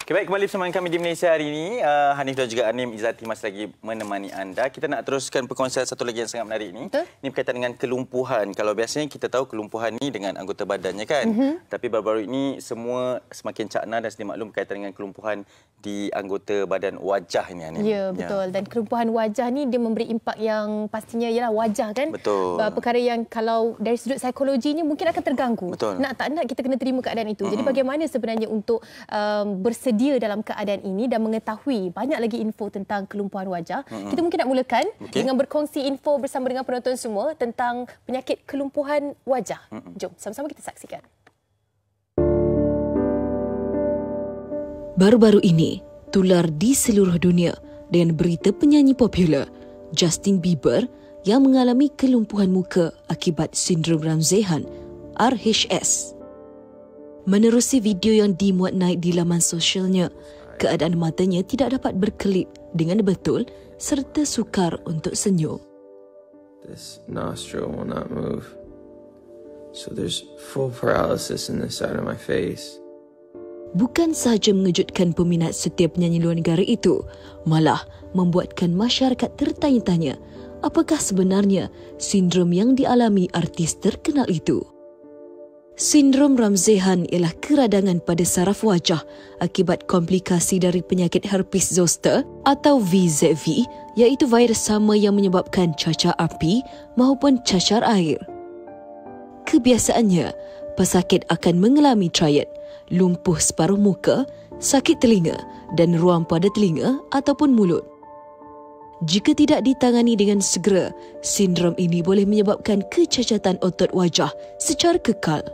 Okay, baik, kembali bersama kami di Malaysia hari ini. Hanif dan juga Anim Izzati masih lagi menemani anda. Kita nak teruskan perkongsian satu lagi yang sangat menarik ini. Ini berkaitan dengan kelumpuhan. Kalau biasanya kita tahu kelumpuhan ni dengan anggota badannya kan. Tapi baru-baru ini semua semakin cakna dan sedia maklum berkaitan dengan kelumpuhan di anggota badan wajah ini, Anim. Ya, betul. Dan kelumpuhan wajah ni dia memberi impak yang pastinya ialah wajah kan. Betul. Perkara yang kalau dari sudut psikologinya mungkin akan terganggu. Betul. Nak tak nak kita kena terima keadaan itu. Jadi bagaimana sebenarnya untuk bersedia dalam keadaan ini dan mengetahui banyak lagi info tentang kelumpuhan wajah. Kita mungkin nak mulakan dengan berkongsi info bersama dengan penonton semua tentang penyakit kelumpuhan wajah. Jom sama-sama kita saksikan. Baru-baru ini, tular di seluruh dunia dengan berita penyanyi popular Justin Bieber yang mengalami kelumpuhan muka akibat sindrom Ramsay-Hunt (RHS). Menerusi video yang dimuat naik di laman sosialnya, keadaan matanya tidak dapat berkelip dengan betul serta sukar untuk senyum. This nostril will not move. So there's full paralysis in this side of my face. Bukan sahaja mengejutkan peminat setia penyanyi luar negara itu, malah membuatkan masyarakat tertanya-tanya apakah sebenarnya sindrom yang dialami artis terkenal itu. Sindrom Ramsay-Hunt ialah keradangan pada saraf wajah akibat komplikasi dari penyakit herpes zoster atau VZV, iaitu virus sama yang menyebabkan cacar api maupun cacar air. Kebiasaannya, pesakit akan mengalami triad, lumpuh separuh muka, sakit telinga dan ruam pada telinga ataupun mulut. Jika tidak ditangani dengan segera, sindrom ini boleh menyebabkan kecacatan otot wajah secara kekal.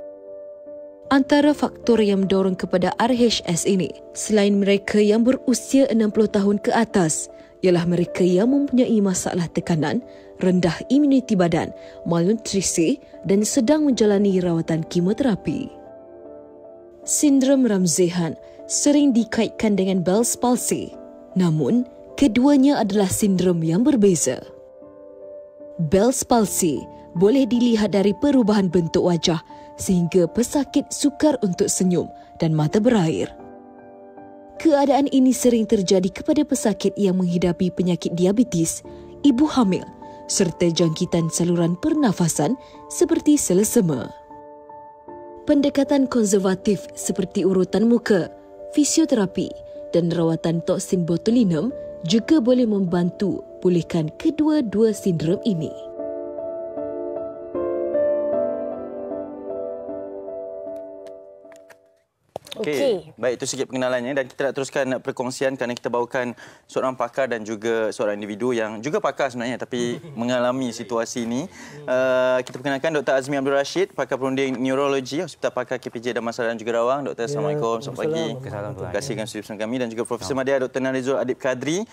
Antara faktor yang mendorong kepada RHS ini, selain mereka yang berusia 60 tahun ke atas, ialah mereka yang mempunyai masalah tekanan, rendah imuniti badan, malnutrisi dan sedang menjalani rawatan kemoterapi. Sindrom Ramsay-Hunt sering dikaitkan dengan Bell's palsy, namun keduanya adalah sindrom yang berbeza. Bell's palsy boleh dilihat dari perubahan bentuk wajah sehingga pesakit sukar untuk senyum dan mata berair. Keadaan ini sering terjadi kepada pesakit yang menghidapi penyakit diabetes, ibu hamil serta jangkitan saluran pernafasan seperti selesema. Pendekatan konservatif seperti urutan muka, fisioterapi dan rawatan toksin botulinum juga boleh membantu pulihkan kedua-dua sindrom ini. Okey. Baik, itu sikit pengenalannya dan kita nak teruskan perkongsian kerana kita bawakan seorang pakar dan juga seorang individu yang juga pakar sebenarnya tapi mengalami situasi ini. Kita perkenalkan Dr. Azmi Abdul Rashid, pakar perunding neurologi Hospital Pakar KPJ Damansara dan juga Rawang. Doktor, Assalamualaikum. Selamat pagi. Terima kasih kerana sudi bersama kami dan juga Profesor Madya Dr. Narizul Adib Kadri,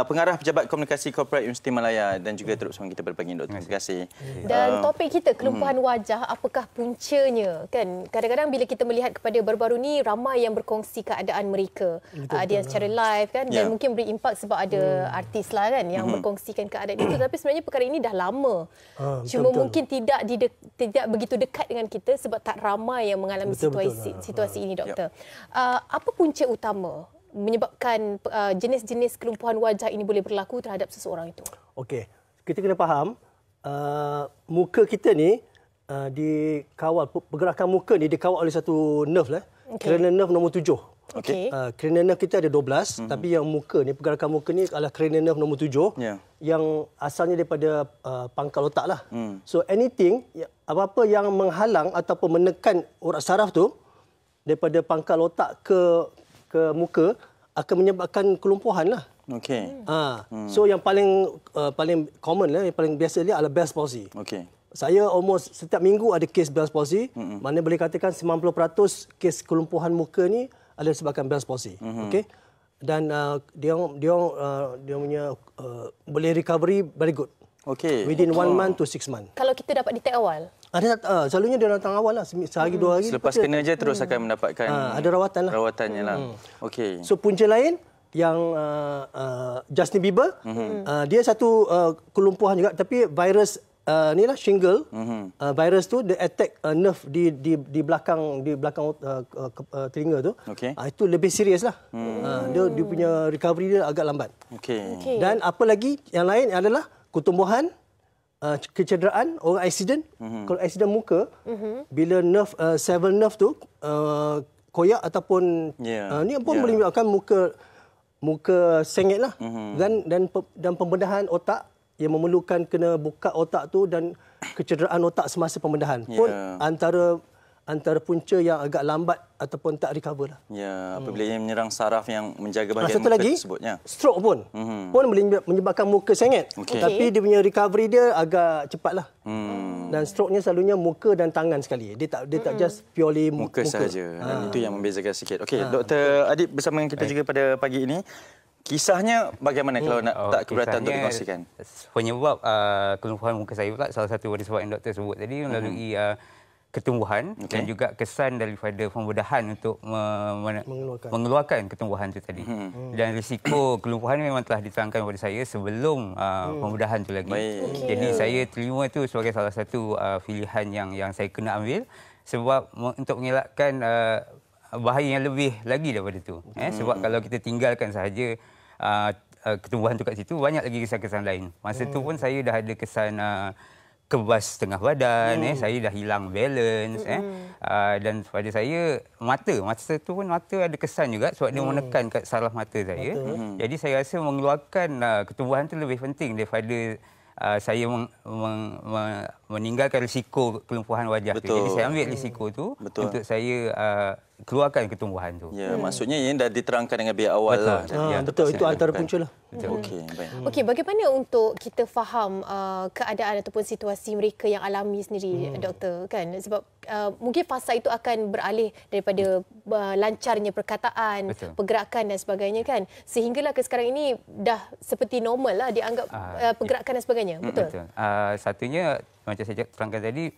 pengarah Pejabat Komunikasi Korporat Universiti Malaya dan juga turut bersama kita berbagi. Doktor, terima kasih. Dan topik kita kelumpuhan wajah, apakah puncanya kan? Kadang-kadang bila kita melihat kepada baru-baru ni ramai yang berkongsi keadaan mereka dia secara live kan dan mungkin beri impak sebab ada artis lah kan yang berkongsikan keadaan itu, tapi sebenarnya perkara ini dah lama. Cuma mungkin tidak begitu dekat dengan kita sebab tak ramai yang mengalami situasi ini, doktor. Apa punca utama menyebabkan jenis-jenis kelumpuhan wajah ini boleh berlaku terhadap seseorang itu? Okey, kita kena faham muka kita ni dikawal, pergerakan muka ni dikawal oleh satu nerve lah. Cranial nerve nombor 7. Cranial nerve kita ada 12, tapi yang muka ni, pergerakan muka ni adalah cranial nerve nombor 7 yang asalnya daripada pangkal otak lah. So anything, apa-apa yang menghalang ataupun menekan urat saraf tu daripada pangkal otak ke muka akan menyebabkan kelumpuhan lah. So yang paling common lah, yang paling biasa dia adalah Bell's palsy. Saya almost setiap minggu ada kes Bell's palsy. Mana boleh katakan 90% kes kelumpuhan muka ni adalah disebabkan Bell's palsy. Dan dia punya boleh recovery very good. Within 1 month to 6 months. Kalau kita dapat detect awal? Selalunya dia datang awal lah, sehari 2 hari. Selepas kena je terus akan mendapatkan ada rawatan lah. Rawatannya lah. So punca lain yang Justin Bieber, dia satu kelumpuhan juga, tapi virus ni lah shingle virus tu dia attack nerve di belakang telinga tu. Itu lebih serius lah. Dia punya recovery dia agak lambat. Dan apa lagi yang lain adalah ketumbuhan, kecederaan, orang accident. Kalau accident muka, bila nerve 7 nerve tu koyak ataupun ni pun boleh menyebabkan muka sengit lah. Dan pembedahan otak yang memerlukan kena buka otak tu dan kecederaan otak semasa pembedahan pun antara punca yang agak lambat ataupun tak recover lah. Apabila ia menyerang saraf yang menjaga bahagian muka lagi, tersebut. Stroke pun boleh menyebabkan muka sengit. Tapi dia punya recovery dia agak cepat lah. Dan stroke-nya selalunya muka dan tangan sekali. Dia tak just purely muka sahaja. Dan itu yang membezakan sikit. Okey, Dr. Adib bersama dengan kita juga pada pagi ini. Kisahnya bagaimana kalau tak keberatan untuk dikongsikan? Penyebab kelumpuhan muka saya pula salah satu disebabkan yang doktor sebut tadi melalui ketumbuhan dan juga kesan daripada pembedahan untuk mengeluarkan ketumbuhan itu tadi. Dan risiko kelumpuhan memang telah diterangkan kepada saya sebelum pembedahan itu lagi. Jadi saya terima itu sebagai salah satu pilihan yang saya kena ambil sebab untuk mengelakkan bahaya yang lebih lagi daripada itu. Sebab kalau kita tinggalkan sahaja ketumbuhan itu kat situ, banyak lagi kesan-kesan lain. Masa itu pun saya dah ada kesan kebas setengah badan, saya dah hilang balance, dan pada saya mata tu pun mata ada kesan juga sebab dia menekan kat saraf mata saya. Jadi saya rasa mengeluarkan ketumbuhan tu lebih penting daripada saya meninggalkan risiko kelumpuhan wajah tu. Jadi saya ambil risiko tu untuk saya keluarkan ketumbuhan tu. Maksudnya ini dah diterangkan dengan pihak awal lah. Betul, itu antara punca lah. Okey, bagaimana untuk kita faham keadaan ataupun situasi mereka yang alami sendiri, doktor, kan? Sebab mungkin fasa itu akan beralih daripada lancarnya perkataan, pergerakan dan sebagainya, kan? Sehinggalah ke sekarang ini dah seperti normal lah dianggap pergerakan dan sebagainya. Betul. Satunya macam saya terangkan tadi,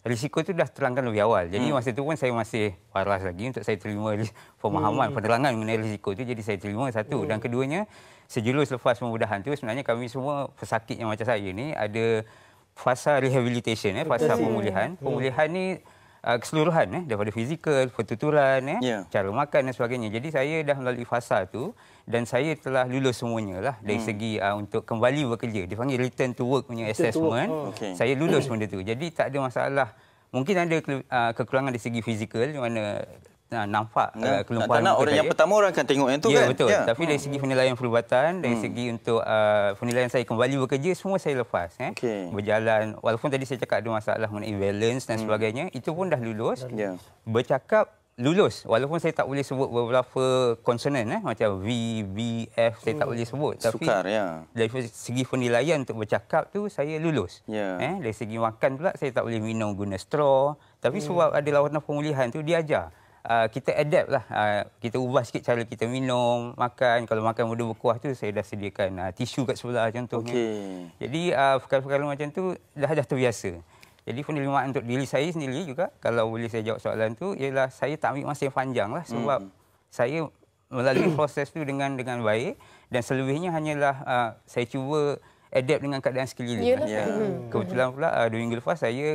risiko itu dah terangkan lebih awal. Jadi masa itu pun saya masih waras lagi untuk saya terima pemahaman, penerangan mengenai risiko itu. Jadi saya terima satu. Dan keduanya, sejurus lepas pembedahan itu sebenarnya kami semua pesakit yang macam saya ni ada fasa rehabilitation, fasa pemulihan. Pemulihan ni keseluruhan daripada fizikal, pertuturan, cara makan dan sebagainya. Jadi saya dah melalui fasa tu dan saya telah lulus semuanya lah dari segi untuk kembali bekerja. Dipanggil return to work punya assessment. Saya lulus benda tu. Jadi tak ada masalah. Mungkin ada kekurangan dari segi fizikal di mana nampak kelumpuhan orang yang pertama orang akan tengok yang tu kan. Betul. Tapi dari segi penilaian perubatan, dari segi untuk penilaian saya kembali bekerja, semua saya lepas. Berjalan, walaupun tadi saya cakap ada masalah mengenai balance dan sebagainya, itu pun dah lulus. Bercakap lulus, walaupun saya tak boleh sebut beberapa konsonan macam V, B, F, saya tak boleh sebut. Tapi dari segi penilaian untuk bercakap tu saya lulus. Dari segi makan pula saya tak boleh minum guna straw. Tapi sebab ada lawatan pemulihan tu dia ajar. Kita adapt lah. Kita ubah sikit cara kita minum, makan. Kalau makan benda berkuah tu, saya dah sediakan tisu kat sebelah contohnya. Jadi perkara-perkara macam tu dah terbiasa. Jadi penerimaan untuk diri saya sendiri juga, kalau boleh saya jawab soalan tu, ialah saya tak ambil masa yang panjang lah. Sebab saya melalui proses tu dengan baik. Dan selebihnya hanyalah saya cuba adapt dengan keadaan sekeliling. Kebetulan pula 2 minggu lepas saya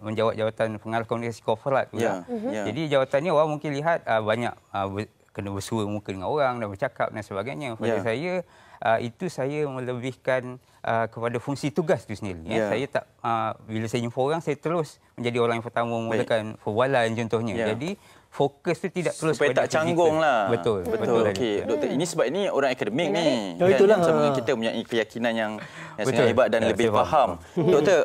menjawat jawatan pengarah komunikasi korporat pula. Jadi jawatannya orang mungkin lihat banyak kena bersua muka dengan orang dan bercakap dan sebagainya. Pada saya itu saya melebihkan kepada fungsi tugas itu sendiri. Saya tak bila saya jumpa orang saya terus menjadi orang yang pertama memulakan perbualan contohnya. Jadi fokus tu tidak terus supaya tak canggung lah. Betul. Okey, doktor, ini sebab ini orang akademik ni. Itulah sama dengan kita punya keyakinan yang sangat hebat dan lebih faham. Doktor,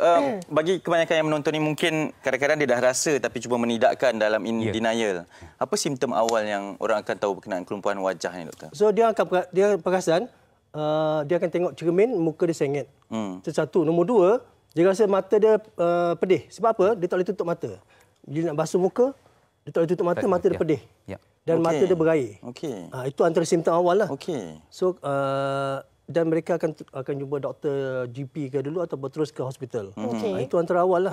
bagi kebanyakan yang menonton ni mungkin kadang-kadang dia dah rasa tapi cuba menidakkan dalam denial. Apa simptom awal yang orang akan tahu berkenaan kelumpuhan wajah ni, doktor? So dia perasan dia akan tengok cermin, muka dia sengit. Itu satu. Nombor 2, dia rasa mata dia pedih. Sebab apa? Dia tak boleh tutup mata. Dia nak basuh muka, dia tak boleh tutup mata, mata dia pedih. Dan mata dia berair. Itu antara simptom awal lah. So, dan mereka akan jumpa doktor GP ke dulu atau terus ke hospital. Itu antara awal lah.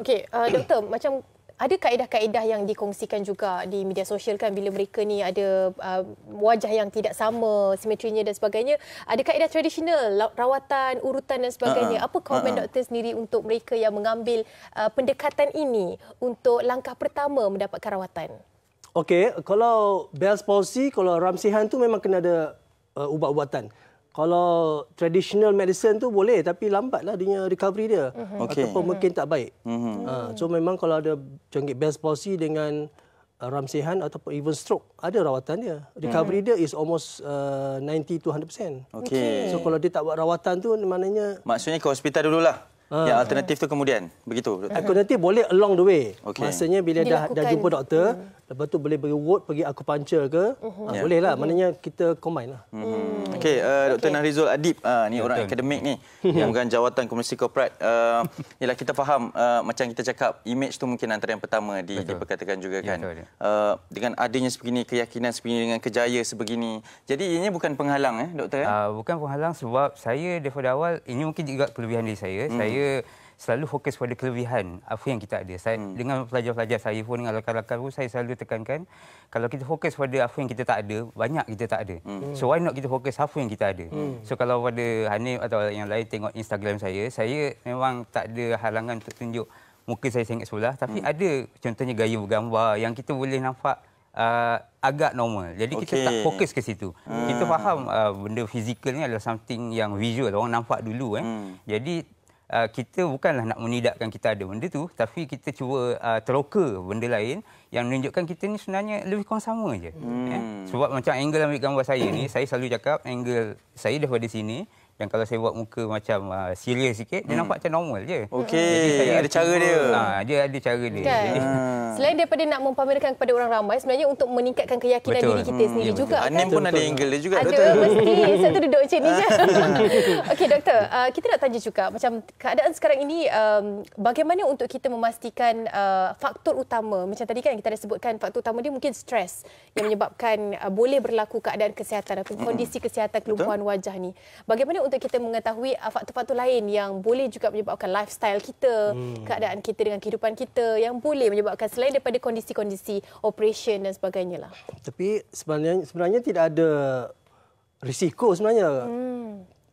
Okey, doktor, macam ada kaedah-kaedah yang dikongsikan juga di media sosial kan bila mereka ni ada wajah yang tidak sama, simetrinya dan sebagainya. Ada kaedah tradisional, rawatan, urutan dan sebagainya. Apa komen doktor sendiri untuk mereka yang mengambil pendekatan ini untuk langkah pertama mendapatkan rawatan? Okey, kalau Bell's palsy, kalau ramsihan tu memang kena ada ubat-ubatan. Kalau traditional medicine tu boleh tapi lambatlah dia recovery dia. Ataupun mungkin tak baik. So memang kalau ada jangkit Bell's palsy dengan ramsihan ataupun even stroke, ada rawatan dia. Recovery dia is almost 90 to 100%. So kalau dia tak buat rawatan tu maknanya maksudnya ke hospital dululah. Yang alternatif tu kemudian begitu. Alternatif boleh along the way. Maksudnya bila dah jumpa doktor, lepas tu boleh pergi ward, pergi acupuncture ke, boleh lah. Maknanya kita combine lah. Okey, Dr. Nahrizul Adib ni orang akademik ni yang memegang jawatan komunikasi korporat. Yalah, kita faham macam kita cakap, image tu mungkin antara yang pertama diperkatakan juga kan. Dengan adanya sebegini, keyakinan sebegini, dengan kejaya sebegini. Jadi ianya bukan penghalang doktor Bukan penghalang sebab saya daripada awal, ini mungkin juga kelebihan diri saya. Saya selalu fokus pada kelebihan apa yang kita ada. Saya dengan pelajar-pelajar saya pun, dengan rakan-rakan pun, saya selalu tekankan kalau kita fokus pada apa yang kita tak ada, banyak kita tak ada. So why not kita fokus apa yang kita ada. So kalau pada Hanif atau yang lain tengok Instagram saya memang tak ada halangan untuk tunjuk muka saya sangat sebelah, tapi ada contohnya gaya bergambar yang kita boleh nampak agak normal. Jadi kita tak fokus ke situ. Kita faham benda fizikal ni adalah something yang visual, orang nampak dulu. Jadi kita bukanlah nak menidakkan kita ada benda tu, tapi kita cuba teroka benda lain yang menunjukkan kita ni sebenarnya lebih kurang sama je. Sebab macam angle ambil gambar saya ni, saya selalu cakap angle saya daripada sini, dan kalau saya buat muka macam serius sikit, dia nampak macam normal je. Okey, ada cara dia. Dia ada cara dia. Kan? Selain daripada nak mempamerkan kepada orang ramai, sebenarnya untuk meningkatkan keyakinan diri kita sendiri juga. Anim pun ada angle dia juga. Ada, mesti. Satu duduk macam ni je. Okey, doktor. Kita nak tanya juga, macam keadaan sekarang ini, bagaimana untuk kita memastikan faktor utama, macam tadi kan kita ada sebutkan, faktor utama dia mungkin stres yang menyebabkan boleh berlaku keadaan kesihatan atau kondisi kesihatan kelumpuhan wajah ni. Bagaimana untuk kita mengetahui faktor-faktor lain yang boleh juga menyebabkan lifestyle kita, keadaan kita dengan kehidupan kita yang boleh menyebabkan selain daripada kondisi-kondisi operation dan sebagainya lah. Tapi sebenarnya tidak ada risiko sebenarnya.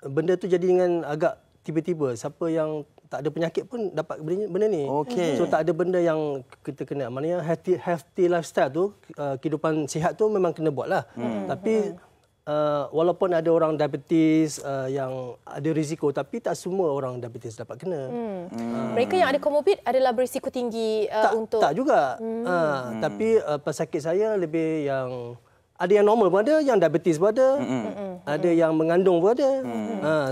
Benda tu jadi dengan agak tiba-tiba. Siapa yang tak ada penyakit pun dapat benda ni. So tak ada benda yang kita kena. Maknanya healthy lifestyle tu, kehidupan sihat tu memang kena buat lah. Tapi walaupun ada orang diabetes yang ada risiko, tapi tak semua orang diabetes dapat kena. Mereka yang ada komorbid adalah berisiko tinggi untuk... Tak juga. Tapi pesakit saya lebih yang... Ada yang normal pun ada, yang diabetes pun ada. Ada yang mengandung pun ada.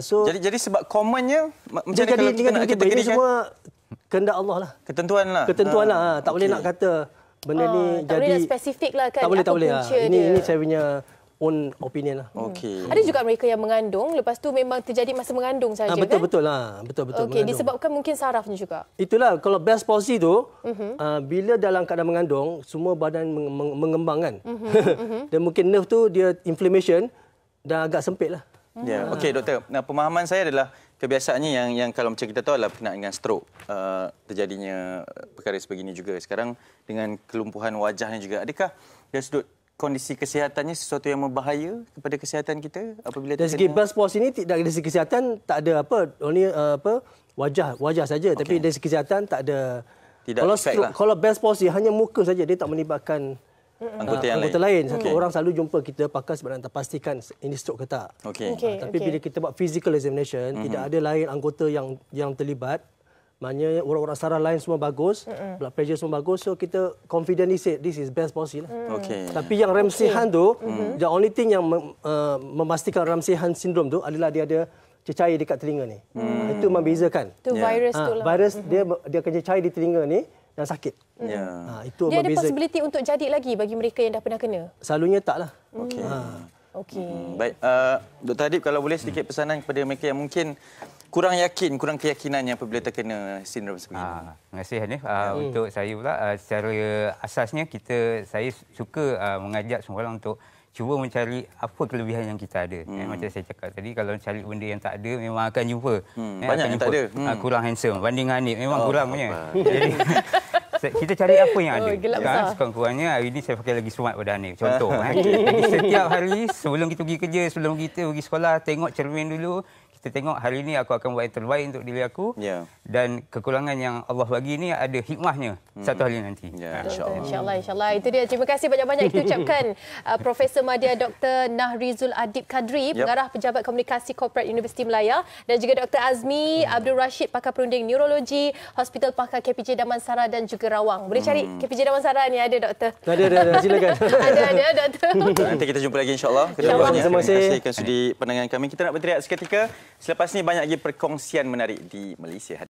So jadi sebab commonnya macam jadi kalau kita nak kategorikan, ini semua kehendak Allah lah. Ketentuan lah. Ketentuan lah. Tak boleh nak kata benda ni tak jadi... boleh nak spesifik lah kan. Tak boleh, tak boleh. Ini saya punya own opinion lah. Ada juga mereka yang mengandung, lepas tu memang terjadi masa mengandung saja kan? Betul lah. Betul. Okey, disebabkan mungkin sarafnya juga. Itulah, kalau Bell's palsy tu, bila dalam keadaan mengandung, semua badan mengembang kan. Dan mungkin nerve tu, dia inflammation, dah agak sempit lah. Okey, doktor. Pemahaman saya adalah kebiasaannya yang kalau macam kita tahu adalah berkenaan dengan stroke, terjadinya perkara sebegini juga. Sekarang dengan kelumpuhan wajahnya juga. Adakah dari sudut kondisi kesihatannya sesuatu yang membahaya kepada kesihatan kita apabila dari segi Bell's palsy ini tidak dari segi kesihatan tak ada wajah saja, tapi dari segi kesihatan tak ada. Kalau Bell's palsy hanya muka saja, dia tak melibatkan anggota lain. Satu orang selalu jumpa kita pakar sebab nak pastikan ini stroke ke tak. Tapi bila kita buat physical examination, tidak ada lain anggota yang terlibat. Maknanya orang-orang saraf lain semua bagus, blood pressure semua bagus, so kita confidently say this is Bell's palsy lah. Tapi yang ramsihan tu, the only thing yang memastikan ramsihan syndrome tu adalah dia ada cecair dekat telinga ni. Itu membezakan. Itu virus tu lah. Virus dia akan cecair di telinga ni dan sakit. Itu dia ada possibility untuk jadi lagi bagi mereka yang dah pernah kena? Selalunya tak lah. Baik, Dr. Adib, kalau boleh sedikit pesanan kepada mereka yang mungkin kurang keyakinannya apabila terkena sindrom sebegini. Terima kasih Hanif. Untuk saya pula, secara asasnya saya suka mengajak semua orang untuk cuba mencari apa kelebihan yang kita ada. Macam saya cakap tadi, kalau cari benda yang tak ada memang akan jumpa. Banyak yang tak ada. Kurang handsome. Banding Hanif memang kurang punya. Jadi Kita cari apa yang ada. Gelap Kan? Sekurang-kurangnya hari ini saya pakai lagi semat pada ni. Contoh. Jadi setiap hari sebelum kita pergi kerja, sebelum kita pergi sekolah, tengok cermin dulu. Kita tengok hari ini aku akan buat yang terbaik untuk diri aku. Dan kekurangan yang Allah bagi ni ada hikmahnya satu hari nanti. InsyaAllah. Itu dia. Terima kasih banyak-banyak kita ucapkan Profesor Madya Dr. Nahrizul Adib Kadri, Pengarah Pejabat Komunikasi Korporat Universiti Melaya, dan juga Dr. Azmi Abdul Rashid, Pakar Perunding Neurologi, Hospital Pakar KPJ Damansara dan juga Rawang. Boleh cari KPJ Damansara ni ada, Doktor? Ada. Silakan. ada, Doktor. Nanti kita jumpa lagi insyaAllah. Terima kasih kerana sudi pandangan kami. Kita nak berteriak seketika. Selepas ni banyak lagi perkongsian menarik di Malaysia.